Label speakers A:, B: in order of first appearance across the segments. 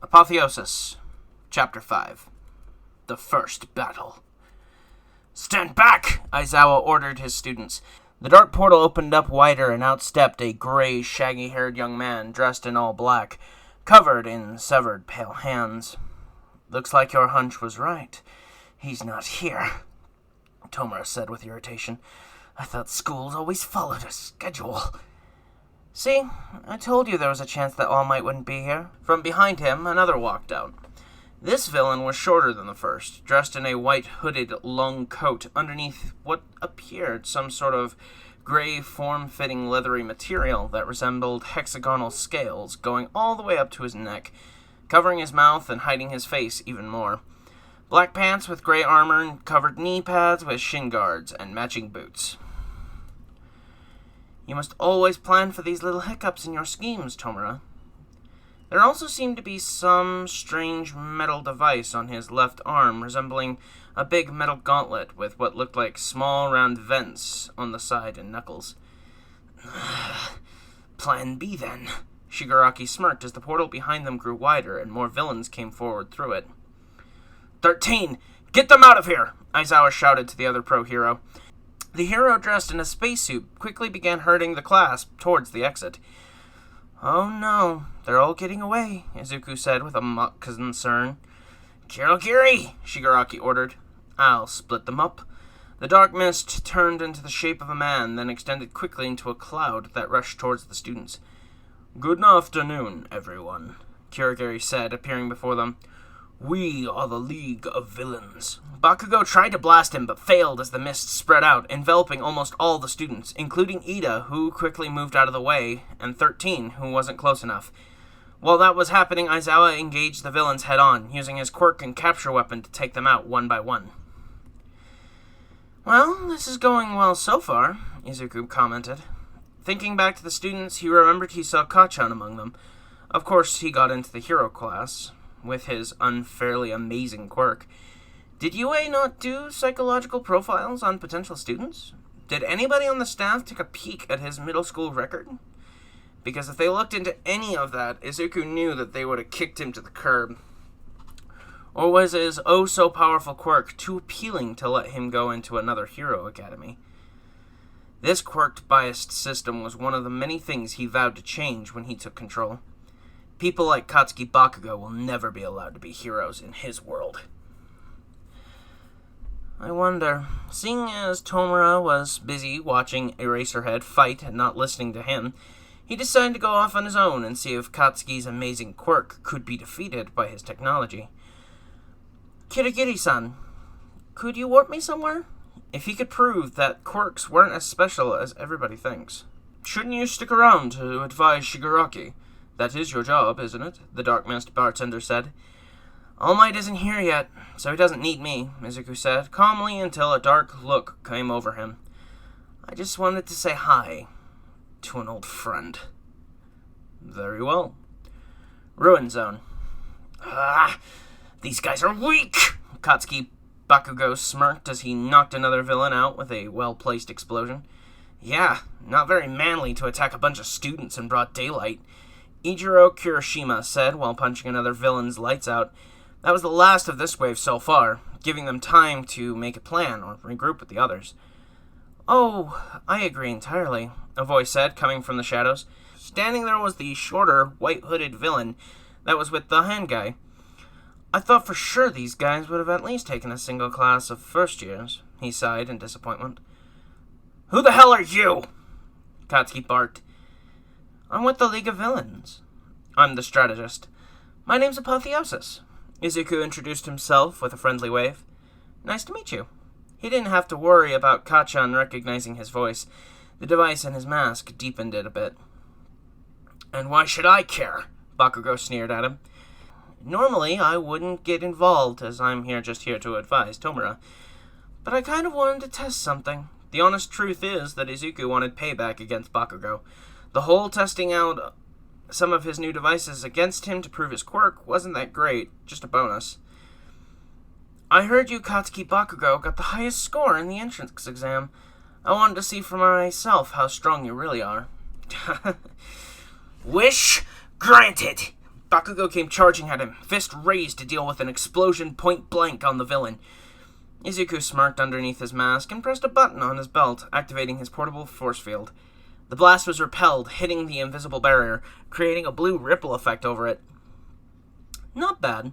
A: Apotheosis, Chapter 5. The First Battle. "Stand back!" Aizawa ordered his students. The dark portal opened up wider and out stepped a gray, shaggy-haired young man dressed in all black, covered in severed pale hands. "Looks like your hunch was right. He's not here," Tomura said with irritation. "I thought schools always followed a schedule." "See, I told you there was a chance that All Might wouldn't be here." From behind him, another walked out. This villain was shorter than the first, dressed in a white hooded long coat underneath what appeared some sort of gray form-fitting leathery material that resembled hexagonal scales going all the way up to his neck, covering his mouth and hiding his face even more. Black pants with gray armor and covered knee pads with shin guards and matching boots. "You must always plan for these little hiccups in your schemes, Tomura." There also seemed to be some strange metal device on his left arm, resembling a big metal gauntlet with what looked like small round vents on the side and knuckles. "Plan B, then." Shigaraki smirked as the portal behind them grew wider and more villains came forward through it. 13! Get them out of here! Aizawa shouted to the other pro-hero. The hero dressed in a spacesuit quickly began herding the class towards the exit. "Oh no, they're all getting away," Izuku said with a mock concern. "Kirogiri!" Shigaraki ordered. "I'll split them up." The dark mist turned into the shape of a man, then extended quickly into a cloud that rushed towards the students. "Good afternoon, everyone," Kirogiri said, appearing before them. "We are the League of Villains." Bakugo tried to blast him, but failed as the mist spread out, enveloping almost all the students, including Ida, who quickly moved out of the way, and 13, who wasn't close enough. While that was happening, Aizawa engaged the villains head-on, using his quirk and capture weapon to take them out one by one. "Well, this is going well so far," Izuku commented. Thinking back to the students, he remembered he saw Kacchan among them. Of course, he got into the hero class with his unfairly amazing quirk. Did UA not do psychological profiles on potential students? Did anybody on the staff take a peek at his middle school record? Because if they looked into any of that, Izuku knew that they would have kicked him to the curb. Or was his oh-so-powerful quirk too appealing to let him go into another hero academy? This quirk-biased system was one of the many things he vowed to change when he took control. People like Katsuki Bakugo will never be allowed to be heroes in his world. I wonder, seeing as Tomura was busy watching Eraserhead fight and not listening to him, he decided to go off on his own and see if Katsuki's amazing quirk could be defeated by his technology. "Kirigiri-san, could you warp me somewhere? If he could prove that quirks weren't as special as everybody thinks." "Shouldn't you stick around to advise Shigaraki? That is your job, isn't it?" the Dark Mist bartender said. "All Might isn't here yet, so he doesn't need me," Izuku said, calmly until a dark look came over him. "I just wanted to say hi to an old friend." "Very well." Ruin Zone. These guys are weak!" Katsuki Bakugo smirked as he knocked another villain out with a well-placed explosion. "Yeah, not very manly to attack a bunch of students in broad daylight," Ijiro Kirishima said while punching another villain's lights out. That was the last of this wave so far, giving them time to make a plan or regroup with the others. "Oh, I agree entirely," a voice said, coming from the shadows. Standing there was the shorter, white-hooded villain that was with the hand guy. "I thought for sure these guys would have at least taken a single class of first years," he sighed in disappointment. "Who the hell are you?" Katsuki barked. "I'm with the League of Villains. I'm the strategist. My name's Apotheosis." Izuku introduced himself with a friendly wave. "Nice to meet you." He didn't have to worry about Kacchan recognizing his voice. The device in his mask deepened it a bit. "And why should I care?" Bakugo sneered at him. "Normally, I wouldn't get involved, as I'm just here to advise Tomura. But I kind of wanted to test something. The honest truth is that Izuku wanted payback against Bakugo. The whole testing out some of his new devices against him to prove his quirk wasn't that great, just a bonus. "I heard you, Katsuki Bakugo, got the highest score in the entrance exam. I wanted to see for myself how strong you really are." "Wish granted," Bakugo came charging at him, fist raised to deal with an explosion point blank on the villain. Izuku smirked underneath his mask and pressed a button on his belt, activating his portable force field. The blast was repelled, hitting the invisible barrier, creating a blue ripple effect over it. Not bad.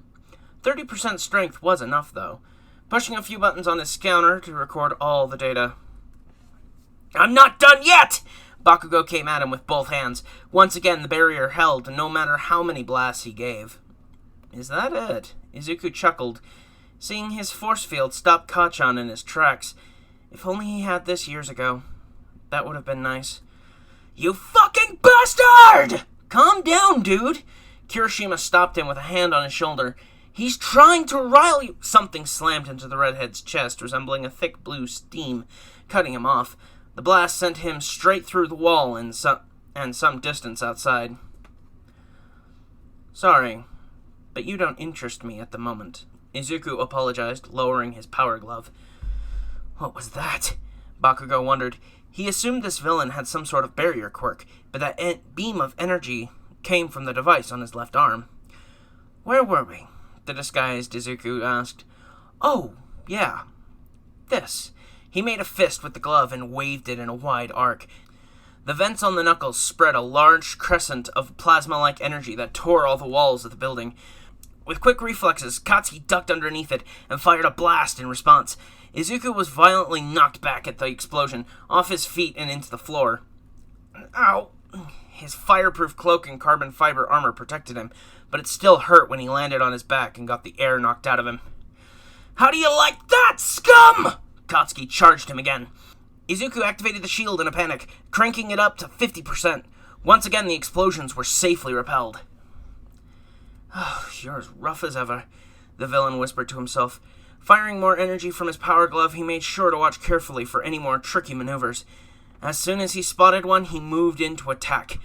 A: 30% strength was enough, though. Pushing a few buttons on his scanner to record all the data. "I'm not done yet!" Bakugo came at him with both hands. Once again, the barrier held, no matter how many blasts he gave. "Is that it?" Izuku chuckled, seeing his force field stop Kachan in his tracks. If only he had this years ago. That would have been nice. "You fucking bastard!" "Calm down, dude." Kirishima stopped him with a hand on his shoulder. "He's trying to rile you." Something slammed into the redhead's chest, resembling a thick blue steam, cutting him off. The blast sent him straight through the wall and some distance outside. "Sorry, but you don't interest me at the moment," Izuku apologized, lowering his power glove. What was that? Bakugo wondered. He assumed this villain had some sort of barrier quirk, but that beam of energy came from the device on his left arm. "Where were we?" the disguised Izuku asked. "Oh, yeah. This." He made a fist with the glove and waved it in a wide arc. The vents on the knuckles spread a large crescent of plasma-like energy that tore all the walls of the building. With quick reflexes, Katsuki ducked underneath it and fired a blast in response. Izuku was violently knocked back at the explosion, off his feet and into the floor. Ow! His fireproof cloak and carbon fiber armor protected him, but it still hurt when he landed on his back and got the air knocked out of him. "How do you like that, scum?" Katsuki charged him again. Izuku activated the shield in a panic, cranking it up to 50%. Once again, the explosions were safely repelled. "Oh, you're as rough as ever," the villain whispered to himself. Firing more energy from his power glove, he made sure to watch carefully for any more tricky maneuvers. As soon as he spotted one, he moved in to attack.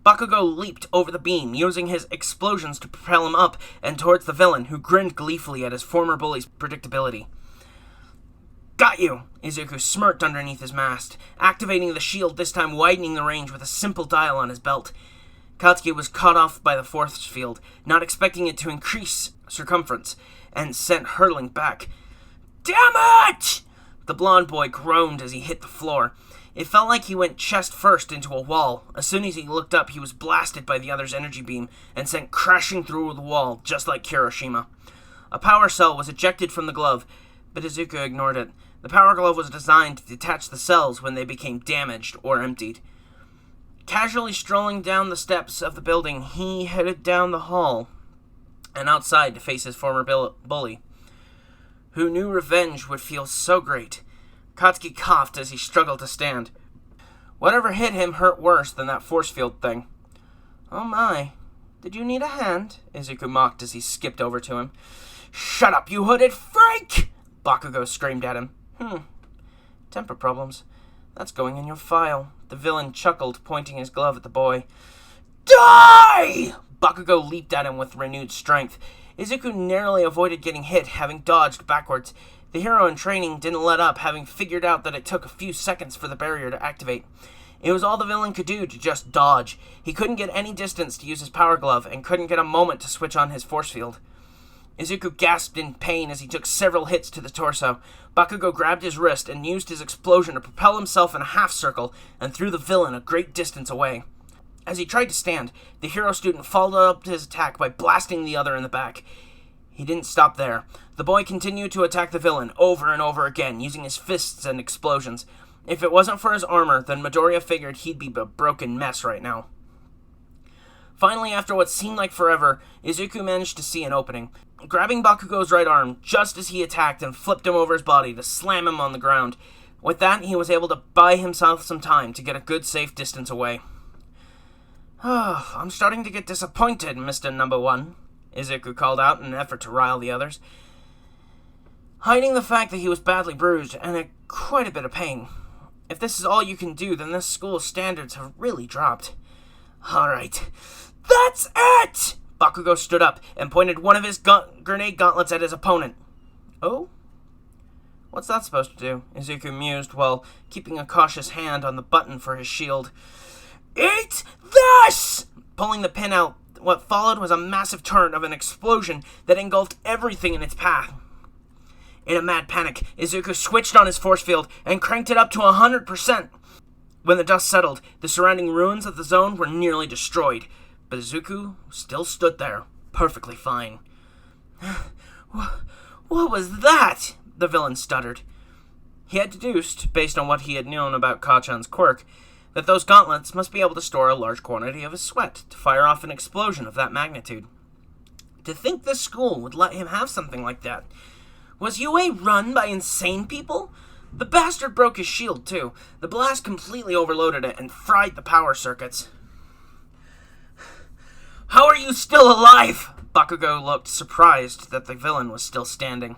A: Bakugo leaped over the beam, using his explosions to propel him up and towards the villain, who grinned gleefully at his former bully's predictability. "Got you!" Izuku smirked underneath his mask, activating the shield, this time widening the range with a simple dial on his belt. Katsuki was caught off by the force field, not expecting it to increase circumference, and sent hurtling back. "Damn it!" The blonde boy groaned as he hit the floor. It felt like he went chest first into a wall. As soon as he looked up, he was blasted by the other's energy beam and sent crashing through the wall, just like Kirishima. A power cell was ejected from the glove, but Izuku ignored it. The power glove was designed to detach the cells when they became damaged or emptied. Casually strolling down the steps of the building, he headed down the hall and outside to face his former bully. Who knew revenge would feel so great? Katsuki coughed as he struggled to stand. Whatever hit him hurt worse than that force field thing. "Oh my, did you need a hand?" Izuku mocked as he skipped over to him. "Shut up, you hooded freak!" Bakugo screamed at him. Temper problems. That's going in your file." The villain chuckled, pointing his glove at the boy. "Die!" Bakugo leaped at him with renewed strength. Izuku narrowly avoided getting hit, having dodged backwards. The hero in training didn't let up, having figured out that it took a few seconds for the barrier to activate. It was all the villain could do to just dodge. He couldn't get any distance to use his power glove, and couldn't get a moment to switch on his force field. Izuku gasped in pain as he took several hits to the torso. Bakugo grabbed his wrist and used his explosion to propel himself in a half-circle and threw the villain a great distance away. As he tried to stand, the hero student followed up his attack by blasting the other in the back. He didn't stop there. The boy continued to attack the villain over and over again, using his fists and explosions. If it wasn't for his armor, then Midoriya figured he'd be a broken mess right now. Finally, after what seemed like forever, Izuku managed to see an opening. Grabbing Bakugo's right arm just as he attacked and flipped him over his body to slam him on the ground. With that, he was able to buy himself some time to get a good safe distance away. "I'm starting to get disappointed, Mr. Number One," Izuku called out in an effort to rile the others, hiding the fact that he was badly bruised and in quite a bit of pain. "If this is all you can do, then this school's standards have really dropped." "All right, that's it!" Bakugo stood up and pointed one of his grenade gauntlets at his opponent. "Oh? What's that supposed to do?" Izuku mused while keeping a cautious hand on the button for his shield. "Eat this!" Pulling the pin out What followed was a massive torrent of an explosion that engulfed everything in its path. In a mad panic, Izuku switched on his force field and cranked it up to 100%. When the dust settled, the surrounding ruins of the zone were nearly destroyed, but Izuku still stood there, perfectly fine. What was that? The villain stuttered. He had deduced, based on what he had known about Kacchan's quirk, that those gauntlets must be able to store a large quantity of his sweat to fire off an explosion of that magnitude. To think this school would let him have something like that. Was UA run by insane people? The bastard broke his shield, too. The blast completely overloaded it and fried the power circuits. How are you still alive? Bakugo looked surprised that the villain was still standing.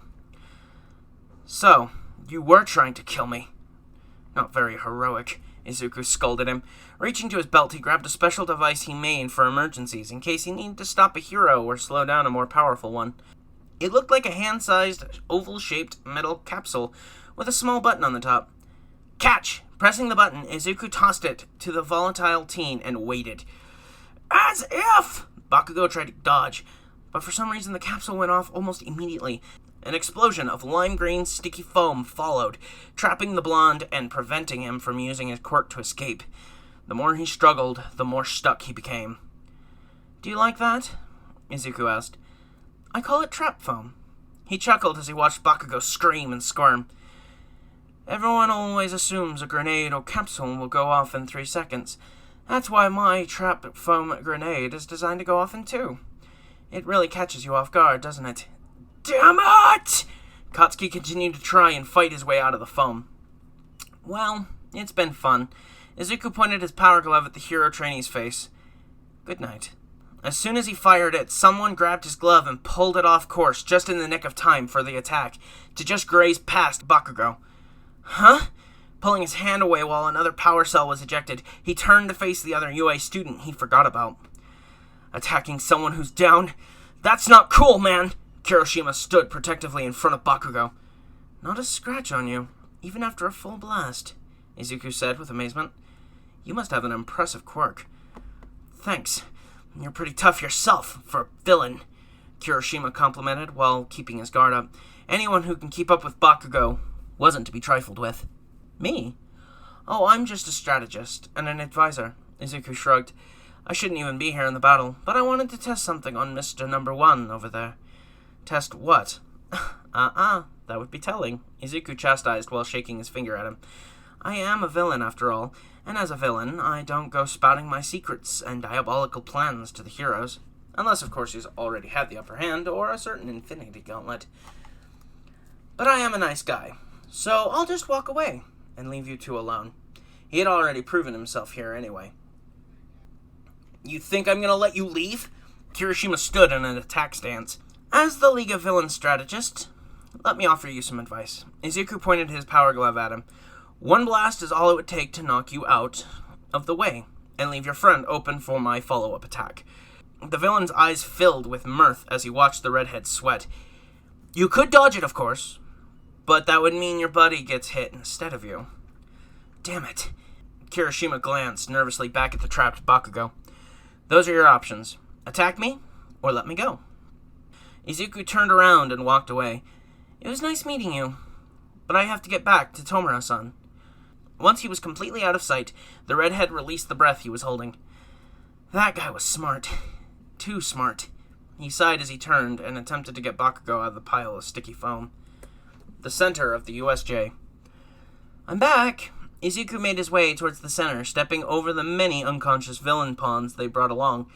A: So, you were trying to kill me. Not very heroic, Izuku scolded him. Reaching to his belt, he grabbed a special device he made for emergencies, in case he needed to stop a hero or slow down a more powerful one. It looked like a hand-sized, oval-shaped metal capsule with a small button on the top. Catch! Pressing the button, Izuku tossed it to the volatile teen and waited. As if! Bakugo tried to dodge, but for some reason the capsule went off almost immediately. An explosion of lime-green, sticky foam followed, trapping the blonde and preventing him from using his quirk to escape. The more he struggled, the more stuck he became. Do you like that? Izuku asked. I call it trap foam. He chuckled as he watched Bakugo scream and squirm. Everyone always assumes a grenade or capsule will go off in 3 seconds. That's why my trap foam grenade is designed to go off in 2. It really catches you off guard, doesn't it? Damn it! Katsuki continued to try and fight his way out of the foam. Well, it's been fun. Izuku pointed his power glove at the hero trainee's face. Good night. As soon as he fired it, someone grabbed his glove and pulled it off course just in the nick of time for the attack, to just graze past Bakugo. Huh? Pulling his hand away while another power cell was ejected, he turned to face the other UA student he forgot about. Attacking someone who's down? That's not cool, man! Kirishima stood protectively in front of Bakugo. Not a scratch on you, even after a full blast, Izuku said with amazement. You must have an impressive quirk. Thanks. You're pretty tough yourself, for a villain, Kirishima complimented while keeping his guard up. Anyone who can keep up with Bakugo wasn't to be trifled with. Me? Oh, I'm just a strategist and an advisor, Izuku shrugged. I shouldn't even be here in the battle, but I wanted to test something on Mr. Number 1 over there. Test what? That would be telling, Izuku chastised while shaking his finger at him. I am a villain, after all, and as a villain, I don't go spouting my secrets and diabolical plans to the heroes. Unless, of course, he's already had the upper hand, or a certain infinity gauntlet. But I am a nice guy, so I'll just walk away and leave you two alone. He had already proven himself here anyway. You think I'm gonna let you leave? Kirishima stood in an attack stance. As the League of Villains strategist, let me offer you some advice. Izuku pointed his power glove at him. One blast is all it would take to knock you out of the way, and leave your friend open for my follow-up attack. The villain's eyes filled with mirth as he watched the redhead sweat. You could dodge it, of course, but that would mean your buddy gets hit instead of you. Damn it. Kirishima glanced nervously back at the trapped Bakugo. Those are your options. Attack me, or let me go. Izuku turned around and walked away. It was nice meeting you, but I have to get back to Tomura-san. Once he was completely out of sight, the redhead released the breath he was holding. That guy was smart. Too smart. He sighed as he turned and attempted to get Bakugo out of the pile of sticky foam. The center of the USJ. I'm back. Izuku made his way towards the center, stepping over the many unconscious villain pawns they brought along.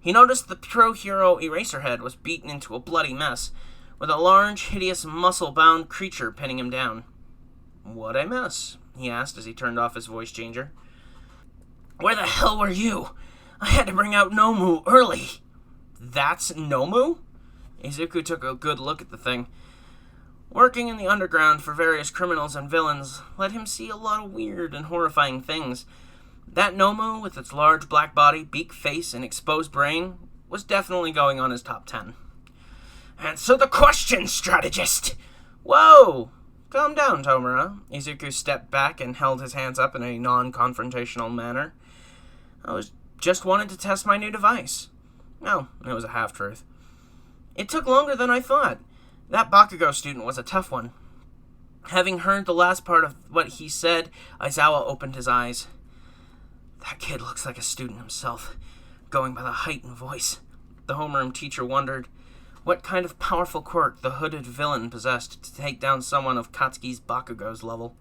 A: He noticed the pro-hero Eraserhead was beaten into a bloody mess, with a large, hideous, muscle-bound creature pinning him down. What'd I miss? He asked as he turned off his voice changer. Where the hell were you? I had to bring out Nomu early. That's Nomu? Izuku took a good look at the thing. Working in the underground for various criminals and villains let him see a lot of weird and horrifying things. That Nomu, with its large black body, beak face, and exposed brain, was definitely going on his top 10. Answer the question, strategist! Whoa! Calm down, Tomura. Izuku stepped back and held his hands up in a non-confrontational manner. I was just wanted to test my new device. No, it was a half-truth. It took longer than I thought. That Bakugo student was a tough one. Having heard the last part of what he said, Aizawa opened his eyes. That kid looks like a student himself, going by the height and voice. The homeroom teacher wondered what kind of powerful quirk the hooded villain possessed to take down someone of Katsuki's Bakugo's level.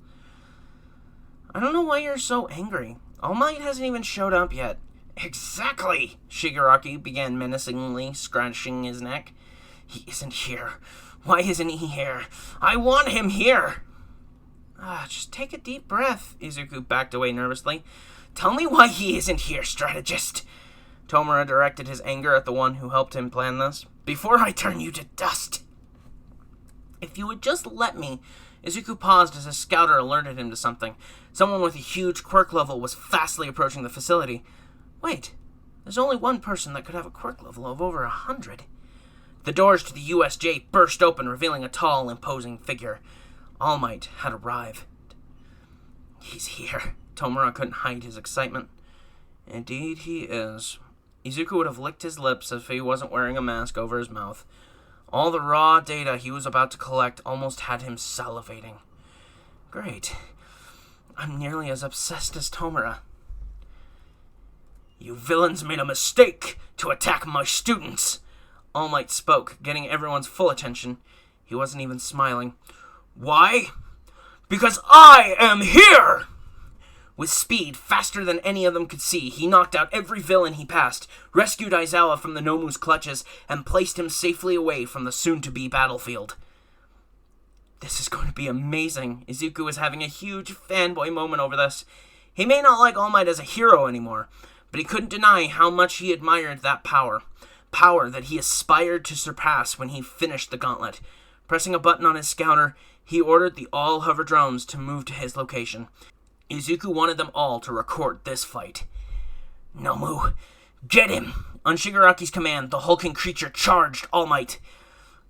A: I don't know why you're so angry. All Might hasn't even showed up yet. Exactly! Shigaraki began menacingly, scratching his neck. He isn't here. Why isn't he here? I want him here! Just take a deep breath. Izuku backed away nervously. Tell me why he isn't here, strategist. Tomura directed his anger at the one who helped him plan this. Before I turn you to dust. If you would just let me. Izuku paused as a scouter alerted him to something. Someone with a huge quirk level was fastly approaching the facility. Wait, there's only one person that could have a quirk level of over 100. The doors to the USJ burst open, revealing a tall, imposing figure. All Might had arrived. He's here. Tomura couldn't hide his excitement. Indeed he is. Izuku would have licked his lips if he wasn't wearing a mask over his mouth. All the raw data he was about to collect almost had him salivating. Great. I'm nearly as obsessed as Tomura. You villains made a mistake to attack my students. All Might spoke, getting everyone's full attention. He wasn't even smiling. Why? Because I am here! With speed, faster than any of them could see, he knocked out every villain he passed, rescued Aizawa from the Nomu's clutches, and placed him safely away from the soon-to-be battlefield. This is going to be amazing. Izuku was having a huge fanboy moment over this. He may not like All Might as a hero anymore, but he couldn't deny how much he admired that power. Power that he aspired to surpass when he finished the gauntlet. Pressing a button on his scouter, he ordered the all-hover drones to move to his location. Izuku wanted them all to record this fight. Nomu, get him! On Shigaraki's command, the hulking creature charged All Might.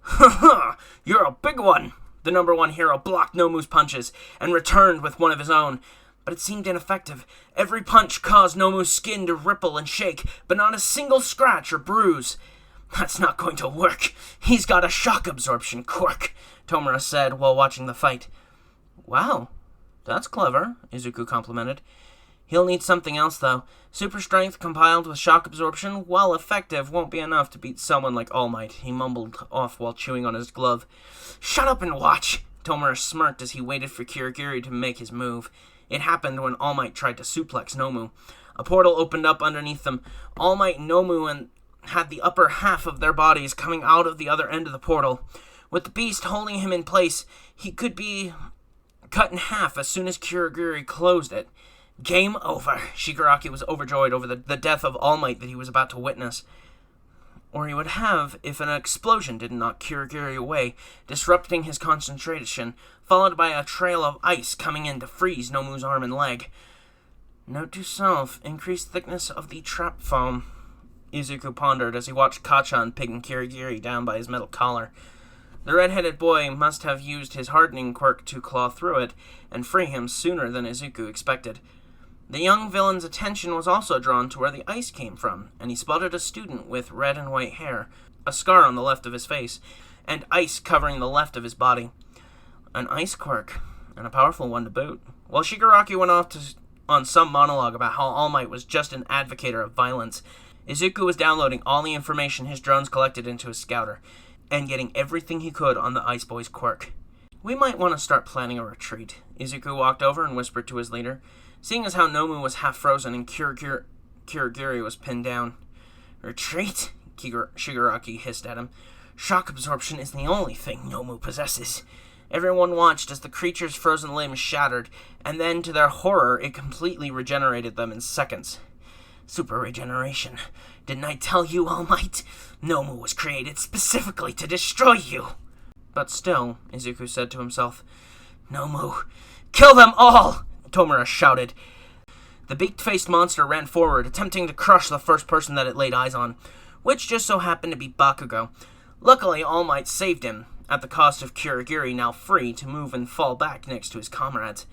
A: Ha ha! You're a big one! The number one hero blocked Nomu's punches and returned with one of his own. But it seemed ineffective. Every punch caused Nomu's skin to ripple and shake, but not a single scratch or bruise. That's not going to work. He's got a shock absorption quirk, Tomura said while watching the fight. Wow, that's clever, Izuku complimented. He'll need something else, though. Super strength compiled with shock absorption, while effective, won't be enough to beat someone like All Might, he mumbled off while chewing on his glove. Shut up and watch! Tomura smirked as he waited for Kirigiri to make his move. It happened when All Might tried to suplex Nomu. A portal opened up underneath them. All Might, Nomu, and had the upper half of their bodies coming out of the other end of the portal. With the beast holding him in place, he could be cut in half as soon as Kirigiri closed it. Game over. Shigaraki was overjoyed over the death of All Might that he was about to witness. Or he would have if an explosion didn't knock Kirigiri away, disrupting his concentration, followed by a trail of ice coming in to freeze Nomu's arm and leg. Note to self, increased thickness of the trap foam. Izuku pondered as he watched Kacchan pin Kirigiri down by his metal collar. The red-headed boy must have used his hardening quirk to claw through it and free him sooner than Izuku expected. The young villain's attention was also drawn to where the ice came from, and he spotted a student with red and white hair, a scar on the left of his face, and ice covering the left of his body. An ice quirk, and a powerful one to boot. While Shigaraki went off on some monologue about how All Might was just an advocator of violence, Izuku was downloading all the information his drones collected into his scouter, and getting everything he could on the Ice Boy's quirk. We might want to start planning a retreat. Izuku walked over and whispered to his leader, seeing as how Nomu was half frozen and Kirigiri was pinned down. Retreat? Shigaraki hissed at him. Shock absorption is the only thing Nomu possesses. Everyone watched as the creature's frozen limbs shattered, and then, to their horror, it completely regenerated them in seconds. Super regeneration. Didn't I tell you, All Might? Nomu was created specifically to destroy you. But still, Izuku said to himself, Nomu, kill them all! Tomura shouted. The beaked-faced monster ran forward, attempting to crush the first person that it laid eyes on, which just so happened to be Bakugo. Luckily, All Might saved him, at the cost of Kirigiri now free to move and fall back next to his comrades.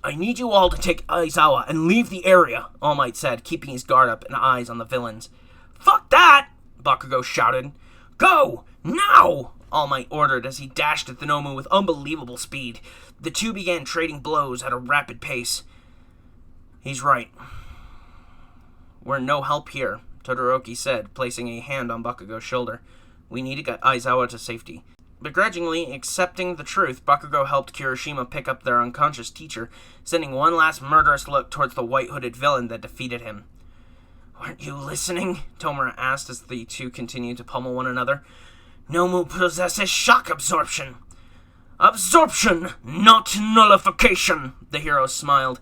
A: I need you all to take Aizawa and leave the area, All Might said, keeping his guard up and eyes on the villains. Fuck that! Bakugo shouted. Go! Now! All Might ordered as he dashed at the Nomu with unbelievable speed. The two began trading blows at a rapid pace. He's right. We're no help here, Todoroki said, placing a hand on Bakugo's shoulder. We need to get Aizawa to safety. Begrudgingly accepting the truth, Bakugo helped Kirishima pick up their unconscious teacher, sending one last murderous look towards the white-hooded villain that defeated him. Weren't you listening? Tomura asked as the two continued to pummel one another. Nomu possesses shock absorption. Absorption, not nullification, the hero smiled.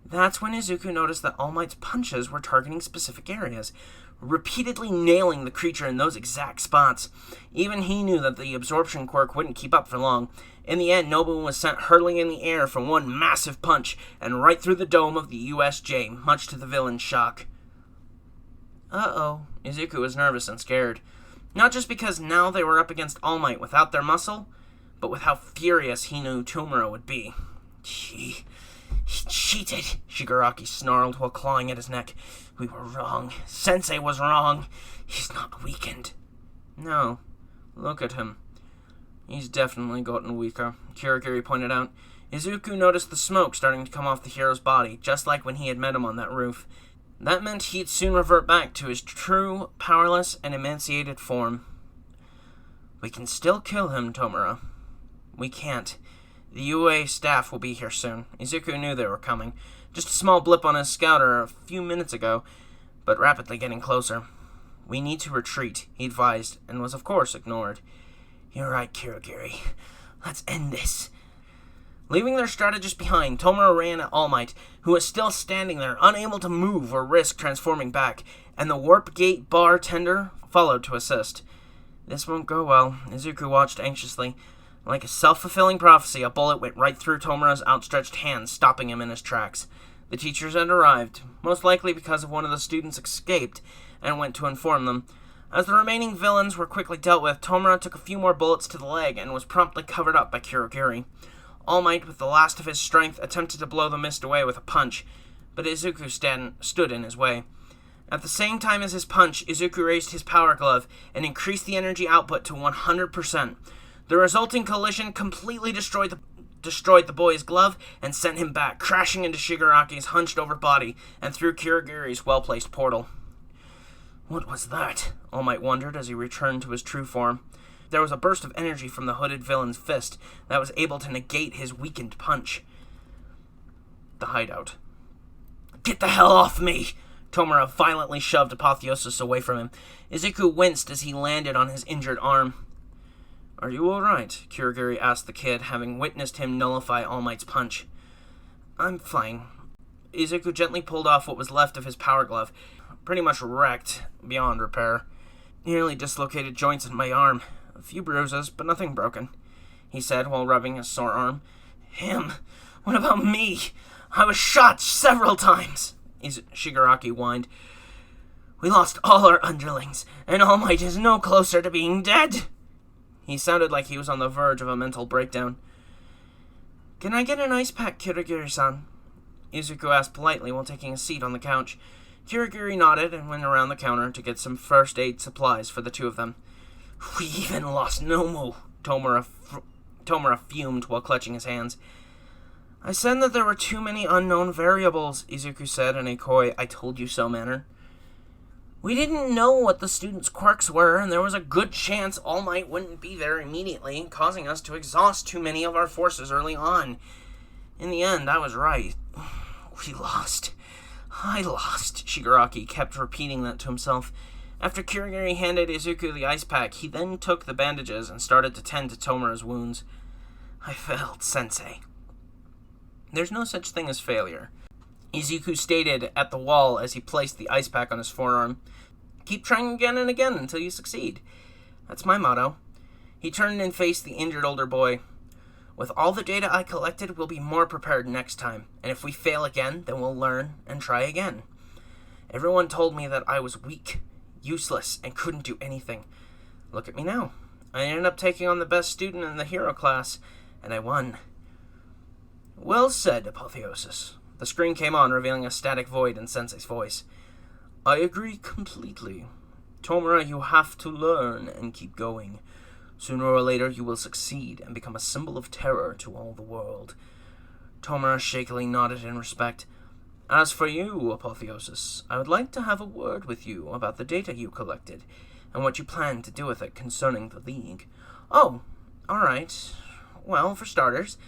A: That's when Izuku noticed that All Might's punches were targeting specific areas, repeatedly nailing the creature in those exact spots. Even he knew that the absorption quirk wouldn't keep up for long. In the end, Nobu was sent hurtling in the air from one massive punch and right through the dome of the USJ, much to the villain's shock. Uh-oh. Izuku was nervous and scared. Not just because now they were up against All Might without their muscle, but with how furious he knew Tomura would be. He cheated, Shigaraki snarled while clawing at his neck. We were wrong. Sensei was wrong. He's not weakened. No. Look at him. He's definitely gotten weaker, Kirigiri pointed out. Izuku noticed the smoke starting to come off the hero's body, just like when he had met him on that roof. That meant he'd soon revert back to his true, powerless, and emaciated form. We can still kill him, Tomura. We can't. The UA staff will be here soon. Izuku knew they were coming. Just a small blip on his scouter a few minutes ago, but rapidly getting closer. We need to retreat, he advised, and was of course ignored. You're right, Kirigiri. Let's end this. Leaving their strategist behind, Tomura ran at All Might, who was still standing there, unable to move or risk transforming back, and the warp gate bartender followed to assist. This won't go well, Izuku watched anxiously. Like a self-fulfilling prophecy, a bullet went right through Tomura's outstretched hand, stopping him in his tracks. The teachers had arrived, most likely because of one of the students escaped, and went to inform them. As the remaining villains were quickly dealt with, Tomura took a few more bullets to the leg and was promptly covered up by Kirigiri. All Might, with the last of his strength, attempted to blow the mist away with a punch, but Izuku stood in his way. At the same time as his punch, Izuku raised his power glove and increased the energy output to 100%. The resulting collision completely destroyed the boy's glove and sent him back, crashing into Shigaraki's hunched-over body and through Kirigiri's well-placed portal. What was that? All Might wondered as he returned to his true form. There was a burst of energy from the hooded villain's fist that was able to negate his weakened punch. The hideout. Get the hell off me! Tomura violently shoved Apotheosis away from him. Izuku winced as he landed on his injured arm. Are you alright? Kirigiri asked the kid, having witnessed him nullify All Might's punch. I'm fine. Izuku gently pulled off what was left of his power glove, pretty much wrecked, beyond repair. Nearly dislocated joints in my arm. A few bruises, but nothing broken, he said while rubbing his sore arm. Him? What about me? I was shot several times, Shigaraki whined. We lost all our underlings, and All Might is no closer to being dead. He sounded like he was on the verge of a mental breakdown. Can I get an ice pack, Kirigiri-san? Izuku asked politely while taking a seat on the couch. Kirigiri nodded and went around the counter to get some first aid supplies for the two of them. We even lost Nomu, Tomura fumed while clutching his hands. I said that there were too many unknown variables, Izuku said in a coy I-told-you-so manner. We didn't know what the students' quirks were, and there was a good chance All Might wouldn't be there immediately, causing us to exhaust too many of our forces early on. In the end, I was right. We lost. I lost, Shigaraki kept repeating that to himself. After Kirigiri handed Izuku the ice pack, he then took the bandages and started to tend to Tomura's wounds. I failed, Sensei. There's no such thing as failure, Izuku stated at the wall as he placed the ice pack on his forearm. Keep trying again and again until you succeed. That's my motto. He turned and faced the injured older boy. With all the data I collected, we'll be more prepared next time, and if we fail again, then we'll learn and try again. Everyone told me that I was weak, useless, and couldn't do anything. Look at me now. I ended up taking on the best student in the hero class, and I won. Well said, Apotheosis. The screen came on, revealing a static void in Sensei's voice. I agree completely. Tomura, you have to learn and keep going. Sooner or later you will succeed and become a symbol of terror to all the world. Tomura shakily nodded in respect. As for you, Apotheosis, I would like to have a word with you about the data you collected, and what you plan to do with it concerning the League. Oh, alright. Well, for starters,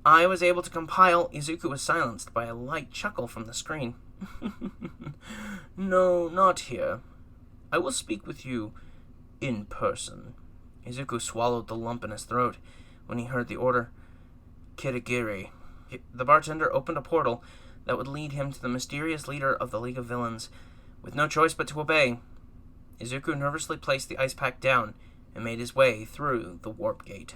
A: I was able to compile Izuku was silenced by a light chuckle from the screen. No, not here. I will speak with you in person. Izuku swallowed the lump in his throat when he heard the order. Kirigiri. The bartender opened a portal that would lead him to the mysterious leader of the League of Villains. With no choice but to obey, Izuku nervously placed the ice pack down and made his way through the warp gate.